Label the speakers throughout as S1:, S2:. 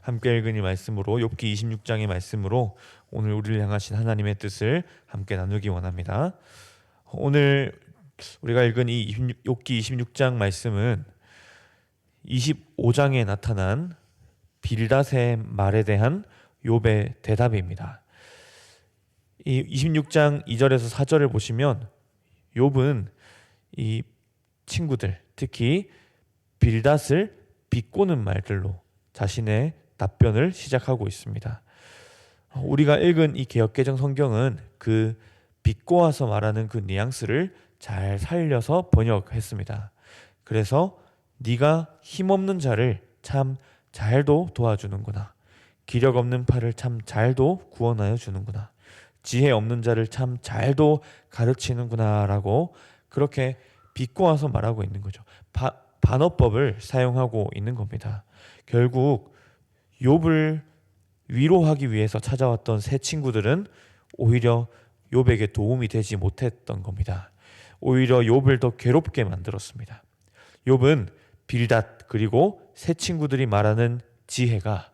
S1: 함께 읽은 이 말씀으로 욥기 26장의 말씀으로 오늘 우리를 향하신 하나님의 뜻을 함께 나누기 원합니다. 오늘 우리가 읽은 이 욥기 26장 말씀은 25장에 나타난 빌닷의 말에 대한 욥의 대답입니다. 이 26장 2절에서 4절을 보시면 욥은 이 친구들, 특히 빌닷을 비꼬는 말들로 자신의 답변을 시작하고 있습니다. 우리가 읽은 이 개역개정 성경은 그 비꼬아서 말하는 그 뉘앙스를 잘 살려서 번역했습니다. 그래서 네가 힘없는 자를 참 잘도 도와주는구나. 기력 없는 팔을 참 잘도 구원하여 주는구나. 지혜 없는 자를 참 잘도 가르치는구나 라고 그렇게 비꼬아서 말하고 있는 거죠. 반어법을 사용하고 있는 겁니다. 결국 욥을 위로하기 위해서 찾아왔던 세 친구들은 오히려 욥에게 도움이 되지 못했던 겁니다. 오히려 욥을 더 괴롭게 만들었습니다. 욥은 빌닷 그리고 세 친구들이 말하는 지혜가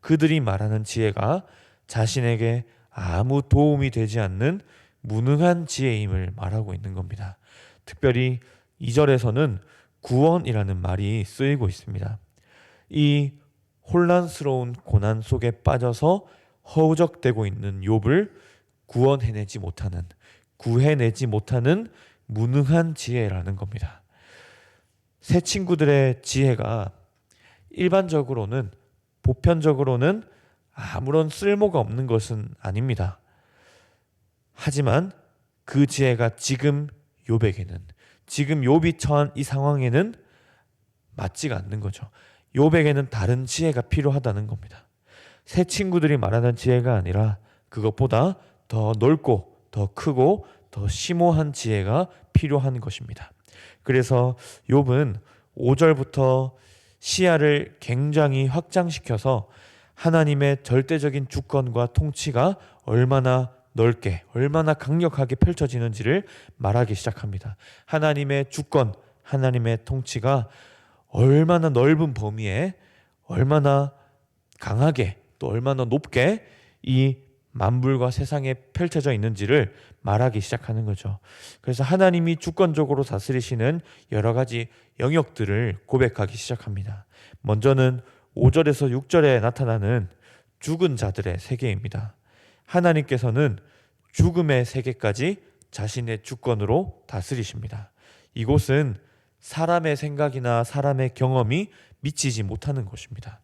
S1: 그들이 말하는 지혜가 자신에게 아무 도움이 되지 않는 무능한 지혜임을 말하고 있는 겁니다. 특별히 2절에서는 구원이라는 말이 쓰이고 있습니다. 이 혼란스러운 고난 속에 빠져서 허우적대고 있는 욥을 구해내지 못하는 무능한 지혜라는 겁니다. 세 친구들의 지혜가 보편적으로는 아무런 쓸모가 없는 것은 아닙니다. 하지만 그 지혜가 지금 욥이 처한 이 상황에는 맞지가 않는 거죠. 욥에게는 다른 지혜가 필요하다는 겁니다. 새 친구들이 말하는 지혜가 아니라 그것보다 더 넓고 더 크고 더 심오한 지혜가 필요한 것입니다. 그래서 욥은 5절부터 시야를 굉장히 확장시켜서 하나님의 절대적인 주권과 통치가 얼마나 넓게, 얼마나 강력하게 펼쳐지는지를 말하기 시작합니다. 하나님의 주권, 하나님의 통치가 얼마나 넓은 범위에 얼마나 강하게 또 얼마나 높게 이 만물과 세상에 펼쳐져 있는지를 말하기 시작하는 거죠. 그래서 하나님이 주권적으로 다스리시는 여러 가지 영역들을 고백하기 시작합니다. 먼저는 5절에서 6절에 나타나는 죽은 자들의 세계입니다. 하나님께서는 죽음의 세계까지 자신의 주권으로 다스리십니다. 이곳은 사람의 생각이나 사람의 경험이 미치지 못하는 곳입니다.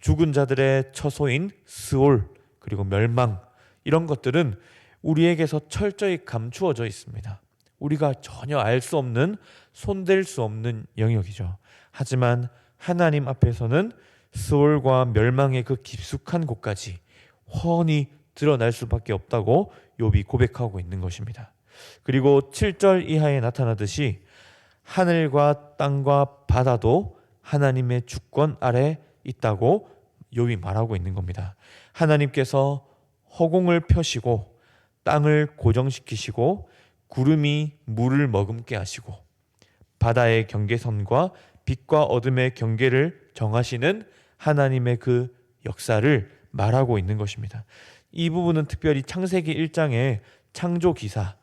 S1: 죽은 자들의 처소인 스올 그리고 멸망 이런 것들은 우리에게서 철저히 감추어져 있습니다. 우리가 전혀 알 수 없는 손댈 수 없는 영역이죠. 하지만 하나님 앞에서는 스올과 멸망의 그 깊숙한 곳까지 훤히 드러날 수밖에 없다고 욥이 고백하고 있는 것입니다. 그리고 7절 이하에 나타나듯이 하늘과 땅과 바다도 하나님의 주권 아래 있다고 욥이 말하고 있는 겁니다. 하나님께서 허공을 펴시고 땅을 고정시키시고 구름이 물을 머금게 하시고 바다의 경계선과 빛과 어둠의 경계를 정하시는 하나님의 그 역사를 말하고 있는 것입니다. 이 부분은 특별히 창세기 1장의 창조 기사를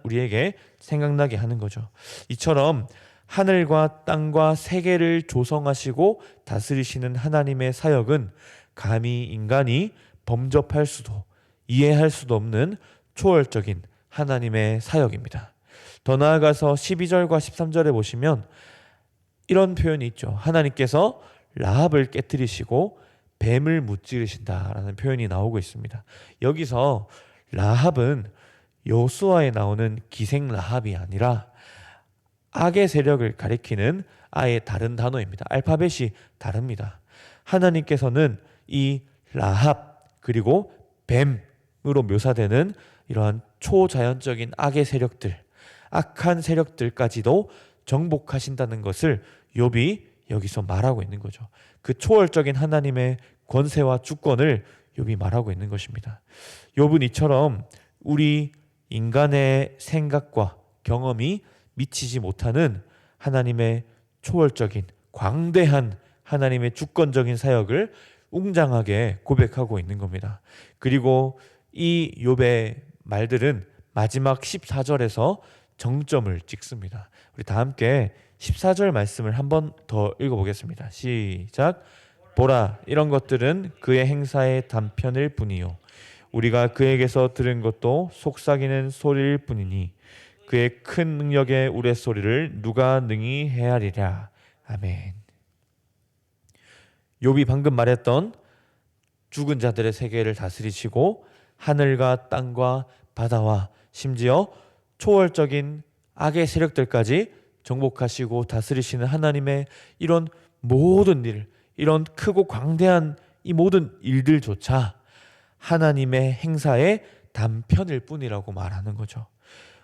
S1: 우리에게 생각나게 하는 거죠. 이처럼 하늘과 땅과 세계를 조성하시고 다스리시는 하나님의 사역은 감히 인간이 범접할 수도 이해할 수도 없는 초월적인 하나님의 사역입니다. 더 나아가서 12절과 13절에 보시면 이런 표현이 있죠. 하나님께서 라합을 깨뜨리시고 뱀을 무찌르신다라는 표현이 나오고 있습니다. 여기서 라합은 여호수아에 나오는 기생 라합이 아니라 악의 세력을 가리키는 아예 다른 단어입니다. 알파벳이 다릅니다. 하나님께서는 이 라합 그리고 뱀으로 묘사되는 이러한 초자연적인 악의 세력들, 악한 세력들까지도 정복하신다는 것을 욥이 여기서 말하고 있는 거죠. 그 초월적인 하나님의 권세와 주권을 욥이 말하고 있는 것입니다. 욥은 이처럼 우리 인간의 생각과 경험이 미치지 못하는 하나님의 초월적인 광대한 하나님의 주권적인 사역을 웅장하게 고백하고 있는 겁니다. 그리고 이 욥의 말들은 마지막 14절에서 정점을 찍습니다. 우리 다 함께 14절 말씀을 한 번 더 읽어보겠습니다. 시작. 보라, 이런 것들은 그의 행사의 단편일 뿐이요 우리가 그에게서 들은 것도 속삭이는 소리일 뿐이니 그의 큰 능력의 우레소리를 누가 능히 헤아리랴. 아멘. 욥이 방금 말했던 죽은 자들의 세계를 다스리시고 하늘과 땅과 바다와 심지어 초월적인 악의 세력들까지 정복하시고 다스리시는 하나님의 이런 모든 일, 이런 크고 광대한 이 모든 일들조차 하나님의 행사의 단편일 뿐이라고 말하는 거죠.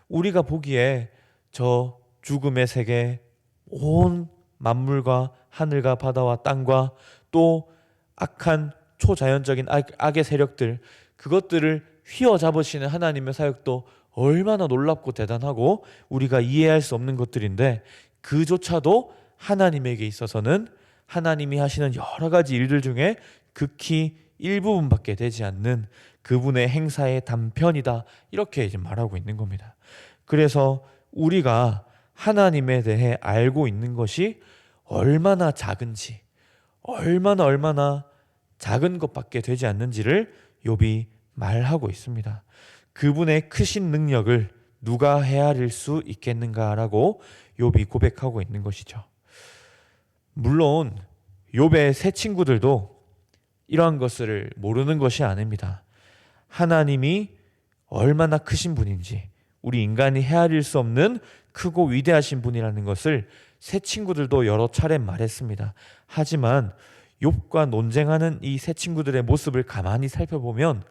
S1: 우리가 보기에 저 죽음의 세계, 온 만물과 하늘과 바다와 땅과 또 악한 초자연적인 악의 세력들, 그것들을 휘어잡으시는 하나님의 사역도 얼마나 놀랍고 대단하고 우리가 이해할 수 없는 것들인데, 그조차도 하나님에게 있어서는 하나님이 하시는 여러 가지 일들 중에 극히 일부분밖에 되지 않는 그분의 행사의 단편이다, 이렇게 이제 말하고 있는 겁니다. 그래서 우리가 하나님에 대해 알고 있는 것이 얼마나 작은지, 얼마나 작은 것밖에 되지 않는지를 욥이 말하고 있습니다. 그분의 크신 능력을 누가 헤아릴 수 있겠는가라고 욥이 고백하고 있는 것이죠. 물론 욥의 세 친구들도 이러한 것을 모르는 것이 아닙니다. 하나님이 얼마나 크신 분인지, 우리 인간이 헤아릴 수 없는 크고 위대하신 분이라는 것을 세 친구들도 여러 차례 말했습니다. 하지만 욥과 논쟁하는 이 세 친구들의 모습을 가만히 살펴보면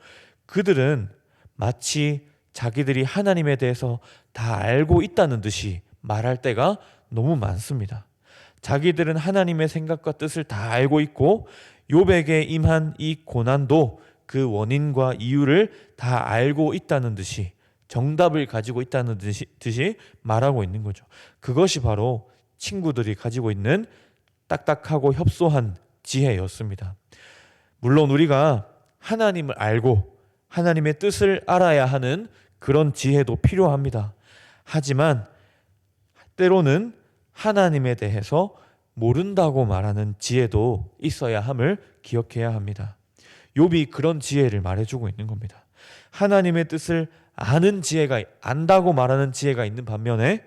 S1: 그들은 마치 자기들이 하나님에 대해서 다 알고 있다는 듯이 말할 때가 너무 많습니다. 자기들은 하나님의 생각과 뜻을 다 알고 있고 욥에게 임한 이 고난도 그 원인과 이유를 다 알고 있다는 듯이, 정답을 가지고 있다는 듯이 말하고 있는 거죠. 그것이 바로 친구들이 가지고 있는 딱딱하고 협소한 지혜였습니다. 물론 우리가 하나님을 알고 하나님의 뜻을 알아야 하는 그런 지혜도 필요합니다. 하지만 때로는 하나님에 대해서 모른다고 말하는 지혜도 있어야 함을 기억해야 합니다. 욥이 그런 지혜를 말해주고 있는 겁니다. 하나님의 뜻을 아는 지혜가, 안다고 말하는 지혜가 있는 반면에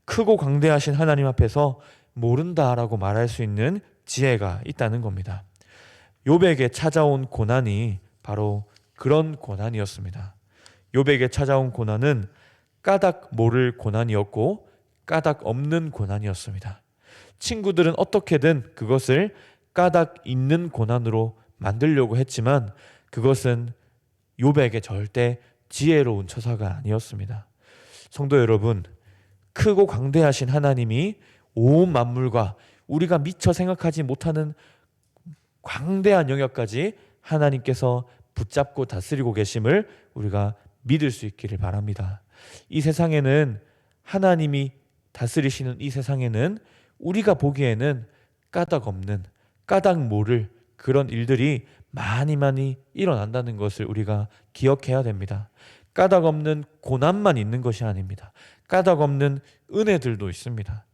S1: 크고 광대하신 하나님 앞에서 모른다라고 말할 수 있는 지혜가 있다는 겁니다. 욥에게 찾아온 고난이 바로 그런 고난이었습니다. 욥에게 찾아온 고난은 까닭 모를 고난이었고 까닭 없는 고난이었습니다. 친구들은 어떻게든 그것을 까닭 있는 고난으로 만들려고 했지만 그것은 욥에게 절대 지혜로운 처사가 아니었습니다. 성도 여러분, 크고 광대하신 하나님이 온 만물과 우리가 미처 생각하지 못하는 광대한 영역까지 하나님께서 붙잡고 다스리고 계심을 우리가 믿을 수 있기를 바랍니다. 이 세상에는, 하나님이 다스리시는 이 세상에는 우리가 보기에는 까닭 없는, 까닭 모를 그런 일들이 많이 일어난다는 것을 우리가 기억해야 됩니다. 까닭 없는 고난만 있는 것이 아닙니다. 까닭 없는 은혜들도 있습니다.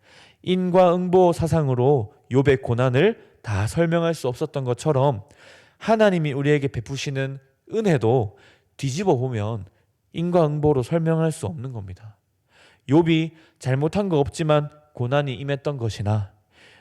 S1: 인과응보 사상으로 욥의 고난을 다 설명할 수 없었던 것처럼 하나님이 우리에게 베푸시는 은혜도 뒤집어 보면 인과응보로 설명할 수 없는 겁니다. 욥이 잘못한 거 없지만 고난이 임했던 것이나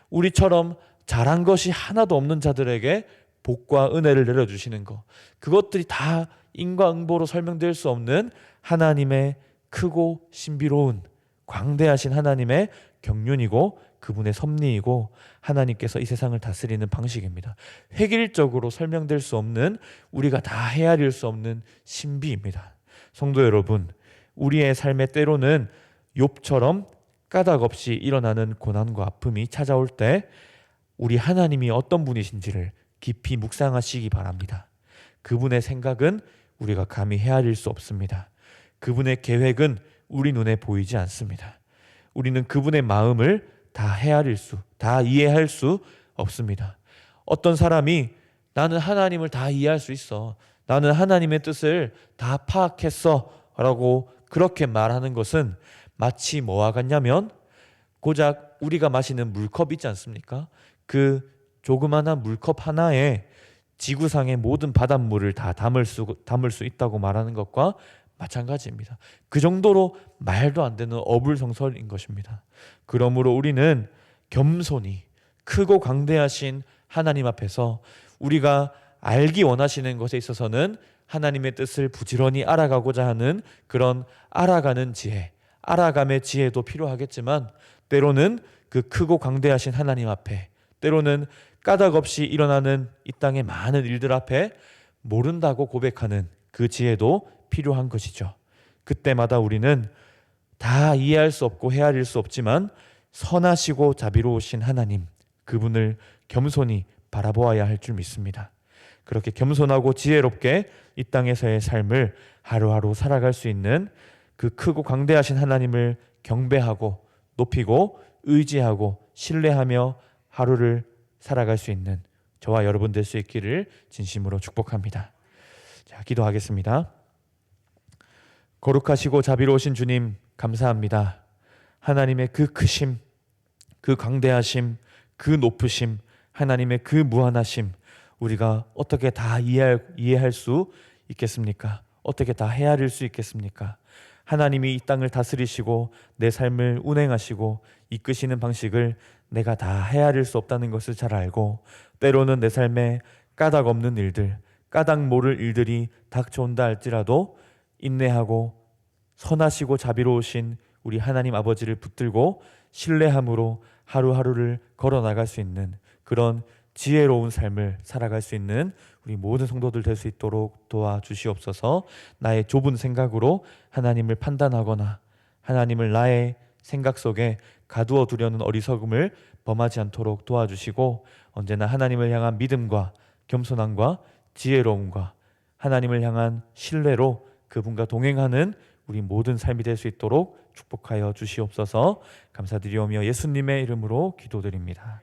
S1: 우리처럼 잘한 것이 하나도 없는 자들에게 복과 은혜를 내려주시는 것, 그것들이 다 인과응보로 설명될 수 없는 하나님의 크고 신비로운 광대하신 하나님의 경륜이고 그분의 섭리이고 하나님께서 이 세상을 다스리는 방식입니다. 획일적으로 설명될 수 없는, 우리가 다 헤아릴 수 없는 신비입니다. 성도 여러분, 우리의 삶의 때로는 욥처럼 까닭 없이 일어나는 고난과 아픔이 찾아올 때 우리 하나님이 어떤 분이신지를 깊이 묵상하시기 바랍니다. 그분의 생각은 우리가 감히 헤아릴 수 없습니다. 그분의 계획은 우리 눈에 보이지 않습니다. 우리는 그분의 마음을 다 헤아릴 수, 다 이해할 수 없습니다. 어떤 사람이 나는 하나님을 다 이해할 수 있어. 나는 하나님의 뜻을 다 파악했어. 라고 그렇게 말하는 것은 마치 뭐와 같냐면 고작 우리가 마시는 물컵 있지 않습니까? 그 조그마한 물컵 하나에 지구상의 모든 바닷물을 다 담을 수 있다고 말하는 것과 마찬가지입니다. 그 정도로 말도 안 되는 어불성설인 것입니다. 그러므로 우리는 겸손히 크고 광대하신 하나님 앞에서 우리가 알기 원하시는 것에 있어서는 하나님의 뜻을 부지런히 알아가고자 하는 그런 알아가는 지혜, 알아감의 지혜도 필요하겠지만 때로는 그 크고 광대하신 하나님 앞에, 때로는 까닭 없이 일어나는 이 땅의 많은 일들 앞에 모른다고 고백하는 그 지혜도 필요한 것이죠. 그때마다 우리는 다 이해할 수 없고 헤아릴 수 없지만 선하시고 자비로우신 하나님, 그분을 겸손히 바라보아야 할 줄 믿습니다. 그렇게 겸손하고 지혜롭게 이 땅에서의 삶을 하루하루 살아갈 수 있는 그 크고 광대하신 하나님을 경배하고 높이고 의지하고 신뢰하며 하루를 살아갈 수 있는 저와 여러분 될 수 있기를 진심으로 축복합니다. 자, 기도하겠습니다. 거룩하시고 자비로우신 주님, 감사합니다. 하나님의 그 크심, 그 광대하심, 그 높으심, 하나님의 그 무한하심, 우리가 어떻게 다 이해할 수 있겠습니까? 어떻게 다 헤아릴 수 있겠습니까? 하나님이 이 땅을 다스리시고 내 삶을 운행하시고 이끄시는 방식을 내가 다 헤아릴 수 없다는 것을 잘 알고, 때로는 내 삶에 까닭 없는 일들, 까닭 모를 일들이 닥쳐온다 할지라도 인내하고 선하시고 자비로우신 우리 하나님 아버지를 붙들고 신뢰함으로 하루하루를 걸어나갈 수 있는 그런 지혜로운 삶을 살아갈 수 있는 우리 모든 성도들 될 수 있도록 도와주시옵소서. 나의 좁은 생각으로 하나님을 판단하거나 하나님을 나의 생각 속에 가두어 두려는 어리석음을 범하지 않도록 도와주시고, 언제나 하나님을 향한 믿음과 겸손함과 지혜로움과 하나님을 향한 신뢰로 그분과 동행하는 우리 모든 삶이 될 수 있도록 축복하여 주시옵소서. 감사드리오며 예수님의 이름으로 기도드립니다.